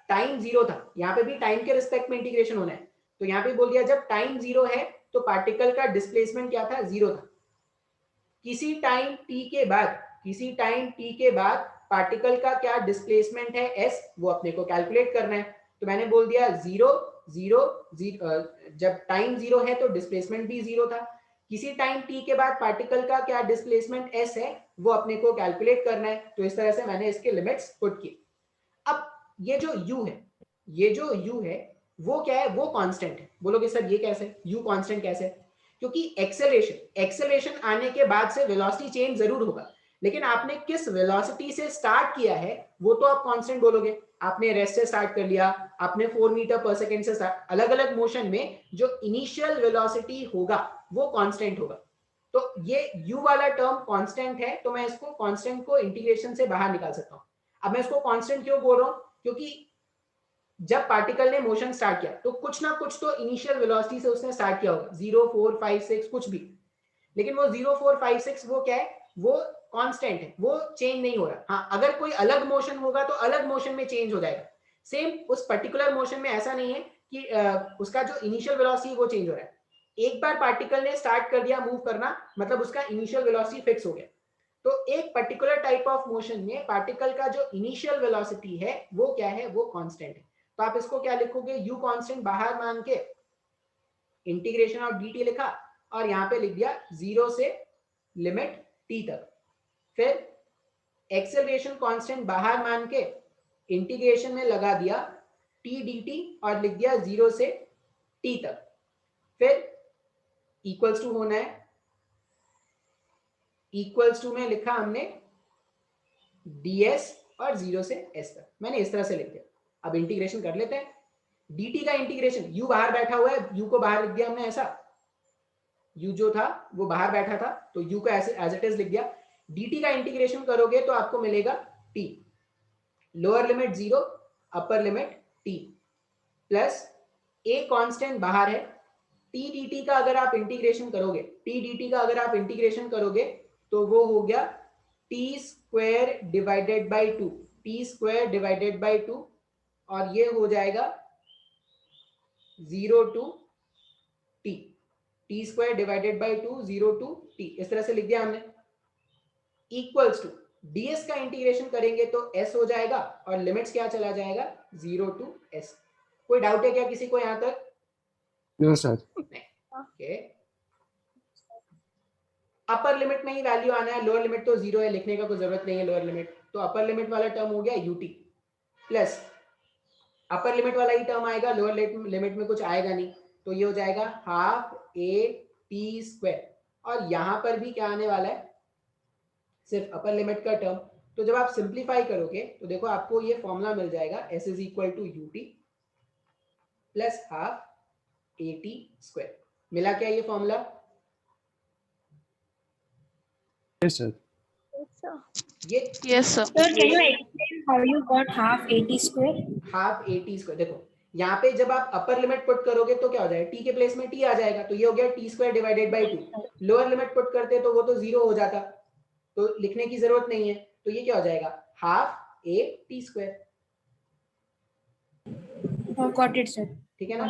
टाइम 0 था, यहाँ पे भी टाइम के रिस्पेक्ट में इंटीग्रेशन होना है, तो यहाँ पे बोल दिया जब टाइम 0 है तो पार्टिकल का डिस्प्लेसमेंट क्या था, 0 था। किसी टाइम t के बाद पार्टिकल का क्या डिस्प्लेसमेंट है s, वो अपने को कैलकुलेट करना है। तो मैंने बोल दिया 0 0 0, जब टाइम 0 है तो डिस्प्लेसमेंट भी 0 था। किसी टाइम t के बाद पार्टिकल का क्या डिस्प्लेसमेंट s है, वो अपने को कैलकुलेट करना है। तो इस तरह से मैंने इसके लिमिट्स पुट की। अब ये जो u है वो क्या है, वो कांस्टेंट है। बोलोगे सर ये कैसे, u कांस्टेंट कैसे, क्योंकि एक्सेलरेशन आने के बाद से वेलोसिटी चेंज जरूर होगा, लेकिन आपने किस वेलोसिटी से स्टार्ट किया है वो तो आप कांस्टेंट बोलोगे। आपने रेस्ट से स्टार्ट कर लिया, आपने 4 मीटर पर सेकंड से स्टार्ट, अलग अलग मोशन में जो इनिशियल वेलोसिटी होगा वो कांस्टेंट होगा। तो ये u वाला टर्म कांस्टेंट है, तो मैं इसको कांस्टेंट को इंटीग्रेशन से बाहर निकाल सकता हूं। अब मैं इसको कांस्टेंट क्यों बोल रहा हूं, क्योंकि जब पार्टिकल ने मोशन स्टार्ट किया तो कुछ ना कुछ तो इनिशियल वेलोसिटी से उसने स्टार्ट किया होगा, 0 4 5 6 कुछ भी, लेकिन वो 0 4 5 6 वो क्या है, वो कांस्टेंट है, वो चेंज नहीं हो रहा। हाँ, अगर कोई अलग मोशन होगा तो अलग मोशन में चेंज हो जाएगा। सेम उस पर्टिकुलर मोशन में ऐसा नहीं है कि उसका जो इनिशियल वेलोसिटी वो चेंज हो रहा है। एक बार पार्टिकल ने स्टार्ट कर दिया मूव करना, मतलब उसका इनिशियल वेलोसिटी फिक्स हो गया। तो एक पर्टिकुलर टाइप ऑफ मोशन में पार्टिकल का जो इनिशियल वेलोसिटी है वो क्या है, वो कांस्टेंट है। तो आप इसको क्या लिखोगे, u कांस्टेंट बाहर मान के इंटीग्रेशन ऑफ dt लिखा और यहाँ पे लिख दिया 0 से लिमिट t तक। फिर एक्सेलरेशन कांस्टेंट बाहर मान के इंटीग्रेशन में लगा दिया t dt और लिख दिया 0 से t तक। फिर इक्वल्स टू होना है, इक्वल्स टू में लिखा हमने ds और 0 से s तक, मैंने इस तरह से लिख दिया। अब इंटीग्रेशन कर लेते हैं। dt का इंटीग्रेशन, u बाहर बैठा हुआ है, u को बाहर लिख दिया हमने ऐसा, u जो था वो बाहर बैठा था तो u को ऐसे एज इट इज लिख दिया। dt का इंटीग्रेशन करोगे तो आपको मिलेगा t, lower limit 0 upper limit t plus a constant बाहर है, t dt का अगर आप इंटीग्रेशन करोगे तो वो हो गया t स्क्वायर डिवाइडेड बाई 2, और ये हो जाएगा 0 to t square divided by 2 0 to t, इस तरह से लिख दिया हमने। इक्वल्स टू ds का इंटीग्रेशन करेंगे तो s हो जाएगा और लिमिट्स क्या चला जाएगा, 0 टू s। कोई डाउट है क्या किसी को यहां तक? No sir. Okay, upper limit में ही वैल्यू आना है, लोअर लिमिट तो 0 है, लिखने का कोई जरूरत नहीं है लोअर लिमिट। तो अपर लिमिट वाला टर्म हो गया ut प्लस अपर लिमिट वाला ही टर्म आएगा, लोअर लिमिट में कुछ आएगा नहीं, तो ये हो जाएगा हाफ a t स्क्वायर। और यहां पर भी क्या आने वाला है, सिर्फ अपर लिमिट का टर्म। तो जब आप सिंप्लीफाई करोगे तो देखो आपको ये फॉर्मूला मिल जाएगा, s is equal to ut plus half a t square. मिला क्या ये फॉर्मूला? Yes, sir. ये Yes, sir. Sir, can you explain how you got half 80 square? Half 80 square, देखो यहाँ पे जब आप अपर लिमिट पुट करोगे तो क्या हो जाएगा, टी के प्लेस में टी आ जाएगा, तो ये हो गया T square divided by 2। Lower limit put करते तो वो तो 0 हो जाता, तो लिखने की जरूरत नहीं है, तो ये क्या हो जाएगा, half a t square. Oh, got it, sir. ठीक है ना?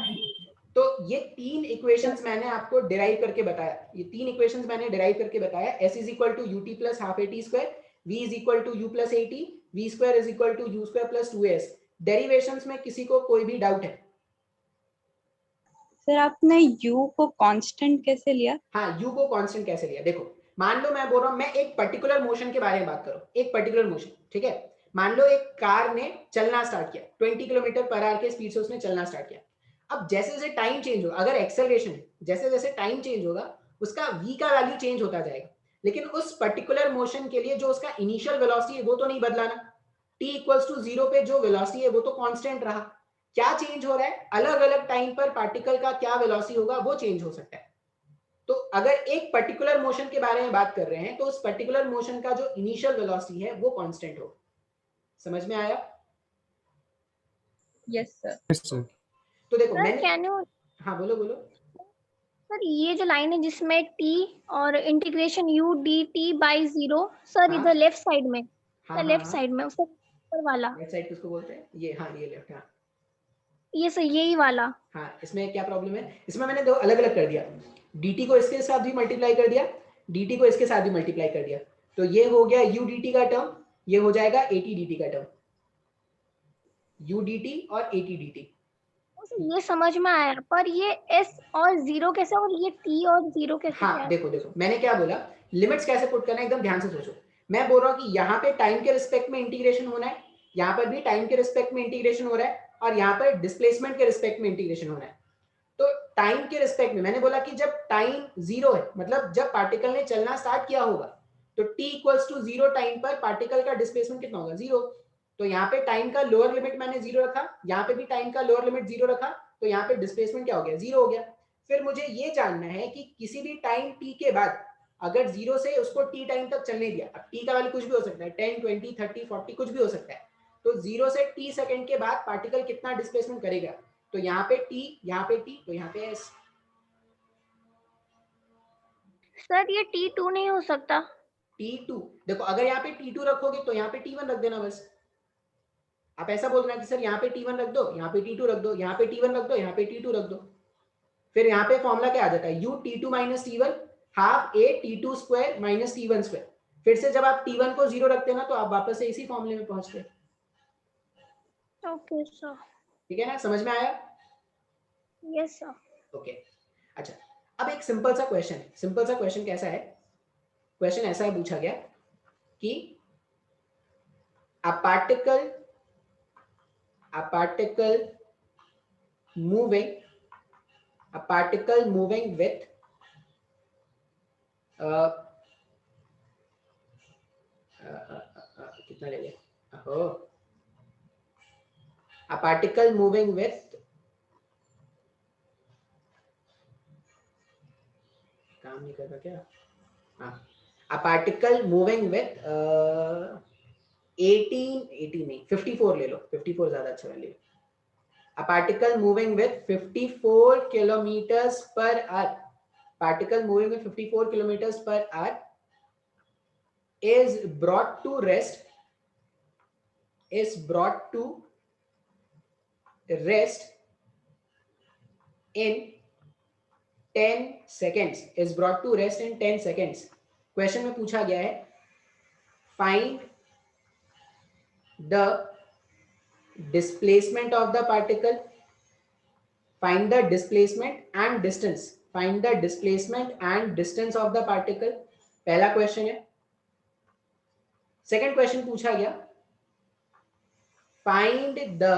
तो ये तीन इक्वेशंस मैंने आपको डिराइव करके बताया, ये तीन इक्वेशंस मैंने डिराइव करके बताया। s is equal to ut plus half a t square, v is equal to u plus a t, v square is equal to u square plus 2as। Derivations में किसी को कोई भी डाउट है? Sir आपने u को constant कैसे लिया? हाँ, u को कांस्टेंट कैसे लिया, देखो मान लो मैं बोल रहा हूं, मैं एक पर्टिकुलर मोशन के बारे में बात करूं, एक पर्टिकुलर मोशन, ठीक है। मान लो एक कार ने चलना स्टार्ट किया, 20 किलोमीटर पर आवर के स्पीड से उसने चलना स्टार्ट किया। अब जैसे जैसे टाइम चेंज होगा, अगर एक्सेलरेशन है, जैसे जैसे टाइम चेंज होगा उसका v का वैल्यू चेंज होता जाएगा, लेकिन उस पर्टिकुलर मोशन के लिए जो उसका इनिशियल वेलोसिटी है वो तो नहीं बदला ना। t इक्वल्स टू 0 पे जो वेलोसिटी है वो तो कांस्टेंट रहा। क्या चेंज हो रहा है, अलग अलग टाइम पर पार्टिकल का क्या वेलोसिटी होगा वो चेंज हो सकता है। तो अगर एक पर्टिकुलर मोशन के बारे में बात कर रहे हैं तो उस पर्टिकुलर मोशन का जो इनिशियल वेलोसिटी है वो कांस्टेंट होगा। समझ में आया? Yes sir. Yes, sir. तो देखो सर मैंने, कैन यू, हाँ बोलो बोलो। सर ये जो लाइन है जिसमें t और integration u dt by 0, sir हाँ। इधर लेफ्ट साइड में, हाँ सर लेफ्ट साइड में उसका ऊपर वाला, लेफ्ट साइड किसको बोलते हैं, ये हाँ ये लेफ्ट, हाँ ये सर यही वाला। हाँ। इसमें क्या प्रॉब्लम है, इसमें मैंने दो अलग अलग कर दिया, dt को इसके साथ भी मल्टीप्लाई कर दिया, dt को इसके साथ भी मल्टीप्लाई कर दिया, तो ये हो गया u dt का टर्म, ये हो जाएगा at dt का टर्म, u dt और at dt। ये समझ में आया, पर ये s और 0 कैसे और ये t और 0 कैसे? हाँ देखो देखो मैंने क्या बोला, लिमिट्स कैसे पुट करना है एकदम ध्यान से सोचो। मैं बोल रहा हूँ कि यहाँ पे टाइम के रिस्पेक्ट में इंटीग्रेशन होना है, यहाँ पर भी टाइम के रिस्पेक्ट में इंटीग्रेशन हो रहा है, और यहाँ पर डिस्प्लेसमेंट के रिस्पेक्ट में इंटीग्रेशन हो रहा है। तो टाइम के रिस्पेक्ट में मैंने बोला कि जब टाइम 0 है, मतलब जब पार्टिकल ने चलना स्टार्ट किया होगा, तो t इक्वल्स टू 0 टाइम पर पार्टिकल का डिस्प्लेसमेंट कितना होगा, 0। तो यहाँ पे टाइम का लोअर लिमिट मैंने 0 रखा, यहाँ पे भी टाइम का लोअर लिमिट 0 रखा, तो यहाँ पे डिस्प्लेसमेंट क्या हो गया, 0 हो गया। फिर मुझे ये जानना है कि किसी भी टाइम t के बाद अगर 0 से उसको t टाइम तक चलने दिया, अब t का वैल्यू कुछ भी हो सकता है, 10, 20, 30, 40 कुछ भी हो सकता है, तो 0 से t सेकंड के बाद पार्टिकल कितना डिस्प्लेसमेंट करेगा, तो यहाँ पे t, यहाँ पे t, तो यहाँ पे s। सर ये t2 नहीं हो सकता। t2 देखो, अगर यहाँ पे t2 रखोगे तो यहाँ पे t1 रख देना बस। आप ऐसा बोल रहे हैं कि सर यहाँ पे t1 रख दो, यहाँ पे t2 रख दो, यहाँ पे t1 रख दो, यहाँ पे t2 रख दो। फिर यहाँ पे फॉर्मूला क्या आ जाता है, u t2 minus t1 half a t2 square minus t1 square. फिर से जब आप t1 को 0 रखते हैं ना तो आप वापस से इसी फॉर्मूले में पहुंचते हैं। Okay sir. ठीक है ना, समझ में आया? Yes sir. ओके अच्छा, अब एक सिंपल सा क्वेश्चन है। सिंपल सा क्वेश्चन कैसा है, क्वेश्चन ऐसा है पूछा गया कि a particle moving with कितना ले लिया, a particle moving with काम नहीं कर रहा क्या, हाँ, a particle moving with 18 नहीं 54 ले लो, 54 ज्यादा अच्छा value. A particle moving with 54 kilometers per hour, particle moving with 54 kilometers per hour is brought to rest in 10 seconds, is brought to rest in 10 seconds। Question में पूछा गया है find the displacement of the particle, find the displacement and distance, find the displacement and distance of the particle, पहला question है। Second question पूछा गया find the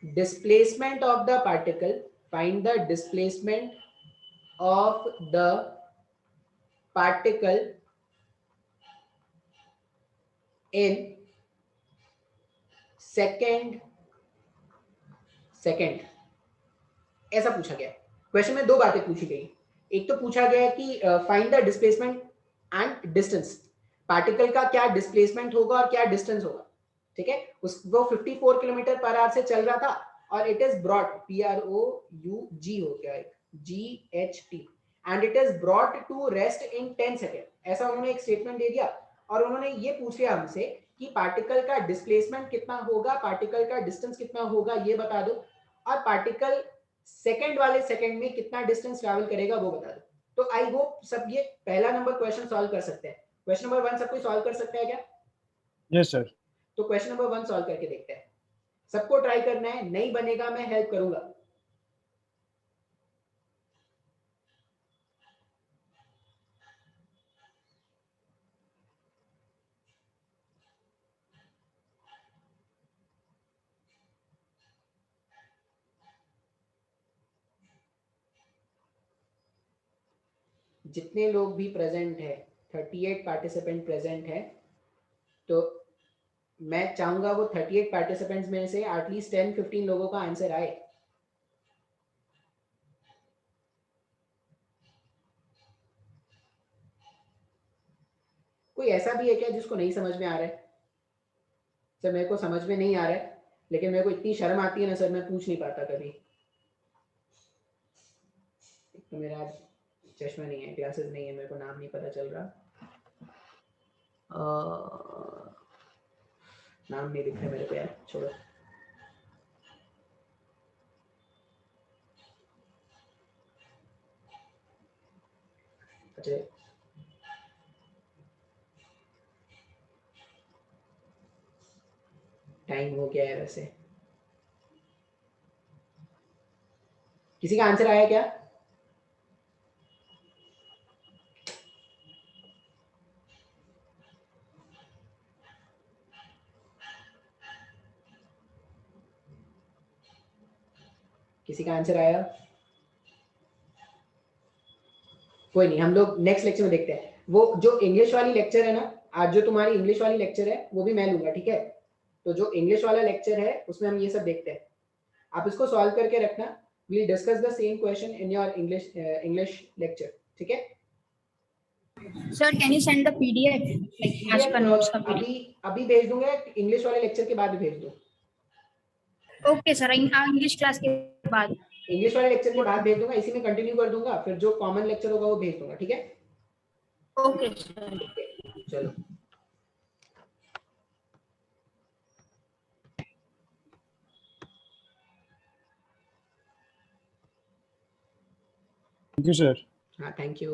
displacement of the particle, find the displacement of the particle in second। ऐसा पूछा गया है। Question में दो बातें पूछी गई, एक तो पूछा गया है कि find the displacement and distance, particle का क्या डिस्प्लेसमेंट होगा और क्या डिस्टेंस होगा, ठीक है। वो 54 किलोमीटर पर आवर से चल रहा था और इट इज ब्रॉट, PROUG हो गया एक GHT, and it is brought to rest in 10 second, ऐसा उन्होंने एक स्टेटमेंट दे दिया। और उन्होंने ये पूछ लिया हमसे कि पार्टिकल का डिस्प्लेसमेंट कितना होगा, पार्टिकल का डिस्टेंस कितना होगा ये बता दो, और पार्टिकल सेकंड वाले सेकंड में कितना डिस्टेंस ट्रैवल करेगा वो बता दो। तो आई होप सब ये पहला नंबर क्वेश्चन सॉल्व कर सकते हैं। क्वेश्चन नंबर 1 सब कोई सॉल्व कर सकता है क्या? Yes, sir. तो क्वेश्चन नंबर 1 सॉल्व करके देखते हैं, सबको ट्राई करना है, नहीं बनेगा मैं हेल्प करूंगा। जितने लोग भी प्रेजेंट है, 38 पार्टिसिपेंट प्रेजेंट है, तो मैं चाहूंगा वो 38 पार्टिसिपेंट्स में से एटलीस्ट 10-15 लोगों का आंसर आए। कोई ऐसा भी है क्या जिसको नहीं समझ में आ रहा है? सर मेरे को समझ में नहीं आ रहा है, लेकिन मेरे को इतनी शर्म आती है ना सर, मैं पूछ नहीं पाता कभी। तो मेरा चश्मा नहीं है, ग्लासेस नहीं है, मेरे को नाम नहीं पता चल रहा, नाम नहीं दिख रहा मेरे को यार, छोड़ो। अच्छा टाइम हो गया है वैसे, किसी का आंसर आया क्या? किसी का आंसर आया? कोई नहीं, हम लोग नेक्स्ट लेक्चर में देखते हैं। वो जो इंग्लिश वाली लेक्चर है ना, आज जो तुम्हारी इंग्लिश वाली लेक्चर है वो भी मैं लूंगा, ठीक है। तो जो इंग्लिश वाला लेक्चर है उसमें हम ये सब देखते हैं, आप इसको सॉल्व करके रखना। We discuss the same question in your English lecture, ठीक है। Sir can you send the PDF like आज का नोट्स का PDF? अभी भेज दूंगा, इंग्लिश वाले लेक्चर के बाद भी भेज दूँ। ओके सर, इंग्लिश क्लास के बाद। इंग्लिश वाले लेक्चर के बाद भेज दूंगा, इसी में कंटिन्यू कर दूंगा, फिर जो कॉमन लेक्चर होगा वो भेज दूंगा, ठीक है। Okay sir. चलो Thank you, sir. हाँ, थैंक यू।